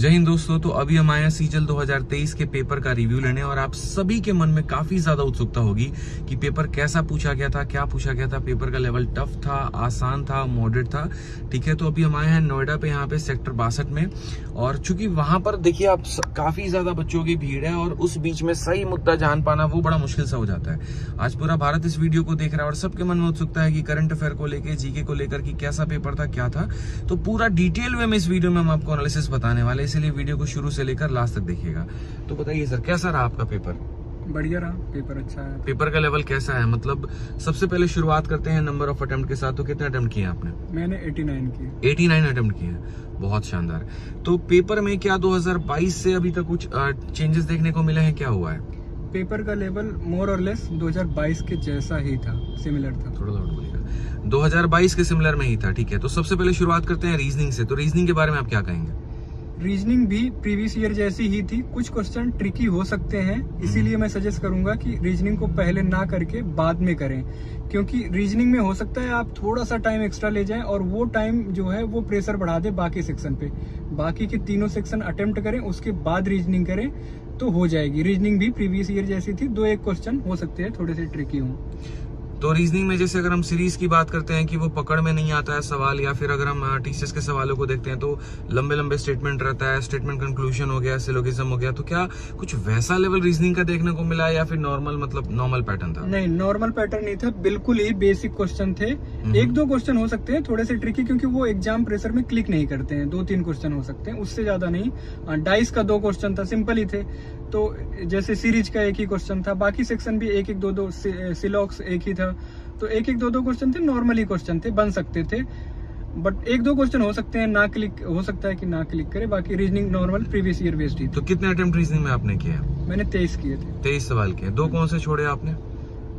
जय हिंद दोस्तों। तो अभी हम आए हैं सीजल 2023 के पेपर का रिव्यू लेने और आप सभी के मन में काफी ज्यादा उत्सुकता होगी कि पेपर कैसा पूछा गया था, क्या पूछा गया था, पेपर का लेवल टफ था, आसान था, मॉडरेट था। ठीक है, तो अभी हम आए हैं नोएडा पे, यहाँ पे सेक्टर 62 में। और चूंकि वहां पर देखिए आप काफी ज्यादा बच्चों की भीड़ है और उस बीच में सही मुद्दा जान पाना वो बड़ा मुश्किल सा हो जाता है। आज पूरा भारत इस वीडियो को देख रहा है और सबके मन में उत्सुकता है कि करंट अफेयर को लेकर, जीके को लेकर कि कैसा पेपर था, क्या था। तो पूरा डिटेल में इस वीडियो में हम आपको एनालिसिस बताने वाले, इसलिए वीडियो को शुरू से लेकर लास्ट तक देखिएगा। तो बताइए सर, कैसा रहा आपका पेपर? बढ़िया रहा, पेपर अच्छा है। पेपर का लेवल कैसा है? मतलब सबसे पहले शुरुआत करते हैं नंबर ऑफ अटेम्प्ट के साथ। तो कितने अटेम्प्ट किए आपने? मैंने 89 किए। 89 अटेम्प्ट किए हैं, बहुत शानदार। तो पेपर में क्या 2022 से अभी तक कुछ चेंजेस देखने को मिले हैं? क्या हुआ है? पेपर का लेवल मोर और लेस 2022 के जैसा ही था, सिमिलर था। थोड़ा लाउड बोलिएगा। 2022 के सिमिलर में ही था। ठीक है, तो सबसे पहले शुरुआत करते हैं रीजनिंग से। तो रीजनिंग के बारे में आप क्या कहेंगे? रीजनिंग भी प्रीवियस ईयर जैसी ही थी। कुछ क्वेश्चन ट्रिकी हो सकते हैं, इसीलिए मैं सजेस्ट करूंगा कि रीजनिंग को पहले ना करके बाद में करें, क्योंकि रीजनिंग में हो सकता है आप थोड़ा सा टाइम एक्स्ट्रा ले जाएं और वो टाइम जो है वो प्रेशर बढ़ा दे बाकी सेक्शन पे। बाकी के तीनों सेक्शन अटेम्प्ट करें, उसके बाद रीजनिंग करें तो हो जाएगी। रीजनिंग भी प्रीवियस ईयर जैसी थी। 2-1 क्वेश्चन हो सकते हैं थोड़े से ट्रिकी हों। तो रीजनिंग में जैसे अगर हम सीरीज की बात करते हैं कि वो पकड़ में नहीं आता है सवाल, या फिर अगर हम टीसीएस के सवालों को देखते हैं तो लंबे लंबे स्टेटमेंट रहता है, स्टेटमेंट कंक्लूजन हो गया, सिलोगिज्म हो गया, तो क्या कुछ वैसा लेवल रीजनिंग का देखने को मिला या फिर नॉर्मल, मतलब नॉर्मल पैटर्न था? नहीं, नॉर्मल पैटर्न नहीं था, बिल्कुल ही बेसिक क्वेश्चन थे। 1-2 क्वेश्चन हो सकते हैं थोड़े से ट्रिकी, क्योंकि वो एग्जाम प्रेशर में क्लिक नहीं करते हैं। 2-3 क्वेश्चन हो सकते हैं, उससे ज्यादा नहीं। डाइस का 2 क्वेश्चन था, सिंपल ही थे। तो जैसे सीरीज का 1 ही क्वेश्चन था, बाकी सेक्शन भी 1-1, 2-2, सिलॉक्स 1 ही था। तो 1-1, 2-2 क्वेश्चन थे, नॉर्मली क्वेश्चन थे, बन सकते थे। बट 1-2 क्वेश्चन हो सकते हैं ना क्लिक, हो सकता है कि ना क्लिक करे। बाकी reasoning normal previous year based ही थी। तो कितने अटेम्प्ट रीजनिंग में आपने किया? मैंने 23 किए थे। 23 सवाल किए। 2 कौन से छोड़े आपने?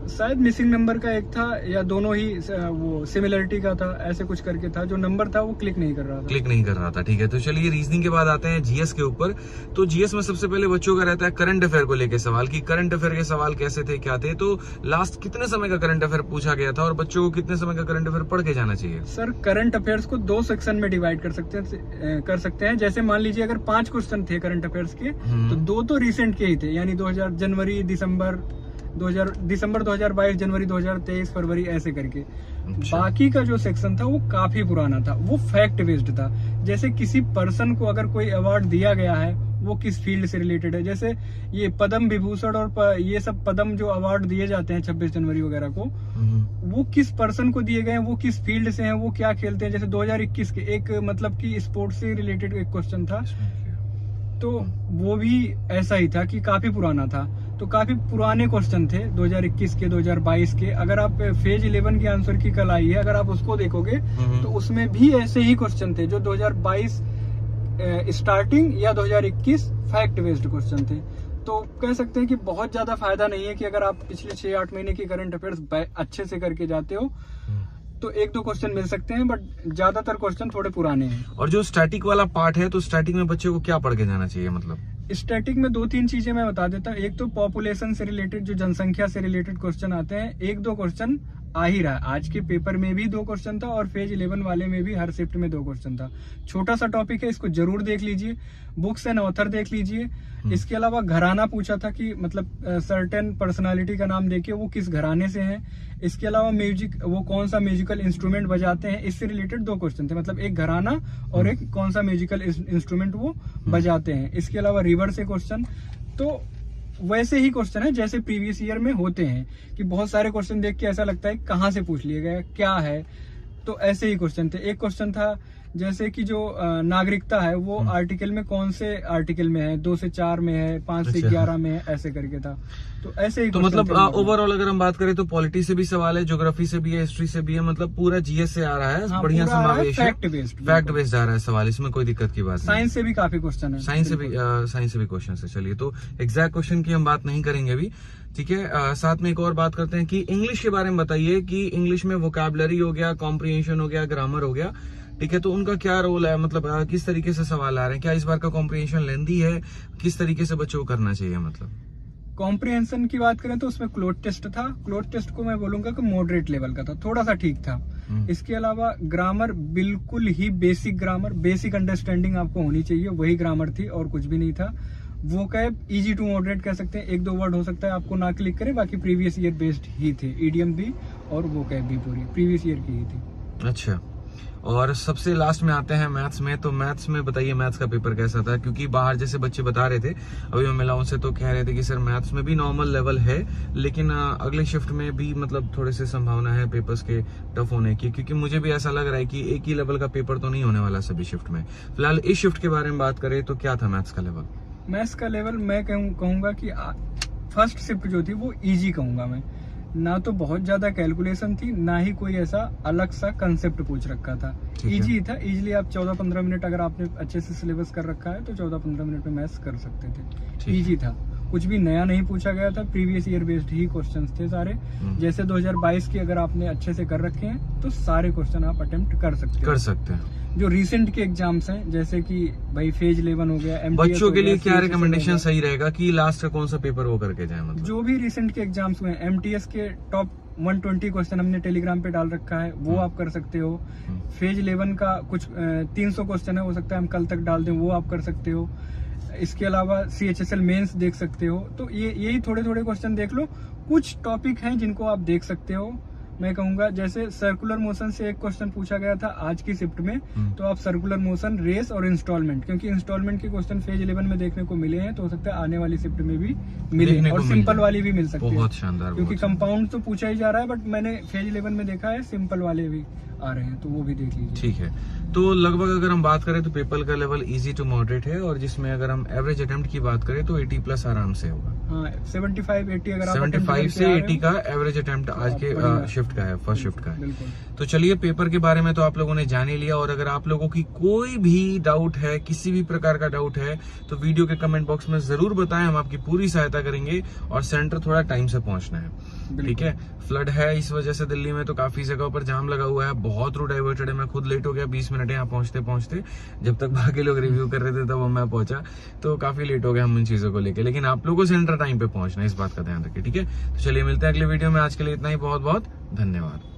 शायद मिसिंग नंबर का 1 था, या दोनों ही वो सिमिलरिटी का था, ऐसे कुछ करके था। जो नंबर था वो क्लिक नहीं कर रहा था। ठीक है, तो चलिए रीजनिंग के बाद आते हैं जीएस के ऊपर। तो जीएस में सबसे पहले बच्चों का रहता है करंट अफेयर को लेकर सवाल, कि करंट अफेयर के सवाल कैसे थे, क्या थे। तो लास्ट कितने समय का करंट अफेयर पूछा गया था और बच्चों को कितने समय का करंट अफेयर पढ़ के जाना चाहिए? सर, करंट अफेयर्स को 2 सेक्शन में डिवाइड कर सकते हैं। जैसे मान लीजिए अगर 5 क्वेश्चन थे करंट अफेयर्स के, तो 2 तो रिसेंट के ही थे, यानी 2000 जनवरी, दिसंबर 2022, जनवरी 2023, फरवरी, ऐसे करके। बाकी का जो सेक्शन था वो काफी पुराना था, वो फैक्ट बेस्ड था। जैसे किसी पर्सन को अगर कोई अवार्ड दिया गया है, वो किस फील्ड से रिलेटेड है। जैसे ये पद्म विभूषण और ये सब पद्म जो अवार्ड दिए जाते हैं 26 जनवरी वगैरह को, वो किस पर्सन को दिए गए हैं, वो किस फील्ड से हैं, वो क्या खेलते हैं। जैसे 2021 के एक, मतलब कि स्पोर्ट्स से रिलेटेड एक क्वेश्चन था, तो वो भी ऐसा ही था कि काफी पुराना था। तो काफी पुराने क्वेश्चन थे 2021 के, 2022 के। अगर आप फेज 11 की आंसर की कल आई है, अगर आप उसको देखोगे तो उसमें भी ऐसे ही क्वेश्चन थे, जो 2022 स्टार्टिंग या 2021 फैक्ट बेस्ड क्वेश्चन थे। तो कह सकते हैं कि बहुत ज्यादा फायदा नहीं है कि अगर आप पिछले 6-8 महीने की करंट अफेयर्स अच्छे से करके जाते हो तो 1-2 क्वेश्चन मिल सकते हैं, बट ज्यादातर क्वेश्चन थोड़े पुराने हैं। और जो स्टैटिक वाला पार्ट है, तो स्टैटिक में बच्चे को क्या पढ़ के जाना चाहिए? मतलब स्टैटिक में 2-3 चीजें मैं बता देता हूँ। एक तो पॉपुलेशन से रिलेटेड, जो जनसंख्या से रिलेटेड क्वेश्चन आते हैं, 1-2 क्वेश्चन आ ही रहा है। आज के पेपर में भी 2 क्वेश्चन था और फेज 11 वाले में भी हर शिफ्ट में 2 क्वेश्चन था। छोटा सा टॉपिक है, इसको जरूर देख लीजिए। बुक्स एंड ऑथर देख लीजिए। इसके अलावा घराना पूछा था कि मतलब सर्टेन पर्सनालिटी का नाम देखिए, वो किस घराने से हैं। इसके अलावा म्यूजिक, वो कौन सा म्यूजिकल इंस्ट्रूमेंट बजाते हैं, इससे रिलेटेड 2 क्वेश्चन थे। मतलब एक घराना और एक कौन सा म्यूजिकल इंस्ट्रूमेंट वो बजाते हैं। इसके अलावा रिवर से क्वेश्चन, तो वैसे ही क्वेश्चन है जैसे प्रीवियस ईयर में होते हैं, कि बहुत सारे क्वेश्चन देख के ऐसा लगता है कहाँ से पूछ लिए गए, क्या है। तो ऐसे ही क्वेश्चन थे। एक क्वेश्चन था जैसे कि जो नागरिकता है, वो आर्टिकल में कौन से आर्टिकल में है, 2 से 4 में है, 5 से 11 में है, ऐसे करके था। तो ऐसे ही, तो मतलब ओवरऑल अगर हम बात करें तो पॉलिटी से भी सवाल है, ज्योग्राफी से भी है, हिस्ट्री से भी है, मतलब पूरा जीएस से आ रहा है। हाँ, बढ़िया समावेश है, फैक्ट बेस्ड आ रहा है सवाल, इसमें कोई दिक्कत की बात नहीं। साइंस से भी काफी क्वेश्चन है, साइंस से भी क्वेश्चन है। चलिए, तो एग्जैक्ट क्वेश्चन की हम बात नहीं करेंगे अभी, ठीक है। साथ में एक और बात करते हैं कि इंग्लिश के बारे में बताइए, कि इंग्लिश में वोकैबुलरी हो गया, कॉम्प्रिहेंशन हो गया, ग्रामर हो गया, ठीक है। तो उनका क्या रोल है, मतलब किस तरीके से सवाल आ रहे हैं, क्या इस बार का कॉम्प्रिहेंशन लेंथी है, किस तरीके से बच्चों को करना चाहिए? मतलब कॉम्प्रिहेंशन की बात करें तो उसमें क्लोज टेस्ट था। क्लोज टेस्ट को मैं बोलूंगा कि मॉडरेट लेवल का था, थोड़ा सा ठीक था। इसके अलावा ग्रामर बिल्कुल ही बेसिक ग्रामर, बेसिक अंडरस्टैंडिंग आपको होनी चाहिए, वही ग्रामर थी और कुछ भी नहीं था। वोकैब इजी टू मॉडरेट कह सकते हैं, 1-2 वर्ड हो सकता है आपको ना क्लिक करे, बाकी प्रीवियस ईयर बेस्ड ही थे, ईडीएम भी और वोकैब भी पूरी प्रीवियस ईयर की ही थी। अच्छा, और सबसे लास्ट में आते हैं मैथ्स में। तो मैथ्स में बताइए मैथ्स का पेपर कैसा था, क्योंकि बाहर जैसे बच्चे बता रहे थे, अभी मैं मिला उनसे तो कह रहे थे कि सर मैथ्स में भी नॉर्मल लेवल है, लेकिन अगले शिफ्ट में भी मतलब थोड़े से संभावना है पेपर्स के टफ होने की, क्योंकि मुझे भी ऐसा लग रहा है कि एक ही लेवल का पेपर तो नहीं होने वाला सभी शिफ्ट में। फिलहाल इस शिफ्ट के बारे में बात करें तो क्या था मैथ्स का लेवल? मैथ्स का लेवल मैं कहूंगा कि फर्स्ट शिफ्ट जो थी वो इजी कहूंगा मैं, ना तो बहुत ज्यादा कैलकुलेशन थी, ना ही कोई ऐसा अलग सा कंसेप्ट पूछ रखा था, इजी था। इजीली आप 14-15 मिनट अगर आपने अच्छे से सिलेबस कर रखा है तो 14-15 मिनट में मैथ्स कर सकते थे, इजी था, कुछ भी नया नहीं पूछा गया था, प्रीवियस ईयर बेस्ड ही क्वेश्चंस थे सारे। जैसे 2022 की अगर आपने अच्छे से कर रखे हैं तो सारे क्वेश्चन आप अटेम्प्ट कर सकते हैं। जो रिसेंट के एग्जाम्स हैं जैसे कि भाई फेज 11 हो गया, बच्चों के लिए क्या रिकमेंडेशन सही रहेगा कि लास्ट का कौन सा पेपर वो करके जाए? मतलब जो भी रिसेंट के एग्जाम्स हुए, एमटीएस के टॉप 120 क्वेश्चन हमने टेलीग्राम पे डाल रखा है, वो आप कर सकते हो। फेज 11 का कुछ 300 क्वेश्चन है, हो सकता है हम कल तक डाल दें, वो आप कर सकते हो। इसके अलावा CHSL मेंस देख सकते हो। तो यही थोड़े थोड़े क्वेश्चन देख लो, कुछ टॉपिक हैं जिनको आप देख सकते हो। मैं कहूंगा जैसे सर्कुलर मोशन से एक क्वेश्चन पूछा गया था आज की शिफ्ट में, तो आप सर्कुलर मोशन, रेस और इंस्टॉलमेंट, क्योंकि इंस्टॉलमेंट के क्वेश्चन फेज 11 में देखने को मिले हैं, तो हो सकता है आने वाली शिफ्ट में भी मिले, और सिंपल वाली भी मिल सकती है। बहुत शानदार, क्योंकि कंपाउंड तो पूछा ही जा रहा है, बट मैंने फेज 11 में देखा है सिंपल वाले भी आ रहे हैं, तो वो भी देख लीजिए। ठीक है, तो लगभग अगर हम बात करें तो पेपर का लेवल इजी टू मॉडरेट है, और जिसमें अगर हम एवरेज अटेम्प्ट की बात करें तो 80+ आराम से होगा। हाँ, 75-80 अगर आप 75 से 80 का एवरेज अटेम्प्ट आज के शिफ्ट का है, फर्स्ट शिफ्ट का है। तो चलिए, पेपर के बारे में तो आप लोगों ने जान ही लिया, और अगर आप लोगों की कोई भी डाउट है, किसी भी प्रकार का डाउट है, तो वीडियो के कमेंट बॉक्स में जरूर बताएं, हम आपकी पूरी सहायता करेंगे। और सेंटर थोड़ा टाइम से पहुंचना है, ठीक है? फ्लड है, इस वजह से दिल्ली में तो काफी जगहों पर जाम लगा हुआ है, बहुत रूट डाइवर्टेड है। मैं खुद लेट हो गया 20 मिनट यहाँ पहुंचते पहुंचते, जब तक बाकी लोग रिव्यू कर रहे थे तब मैं पहुंचा, तो काफी लेट हो गया हम इन चीजों को लेके। लेकिन आप लोगों को सेंटर टाइम पे पहुंचना है, इस बात का ध्यान रखिए, ठीक है? तो चलिए, मिलते हैं अगले वीडियो में। आज के लिए इतना ही, बहुत बहुत धन्यवाद।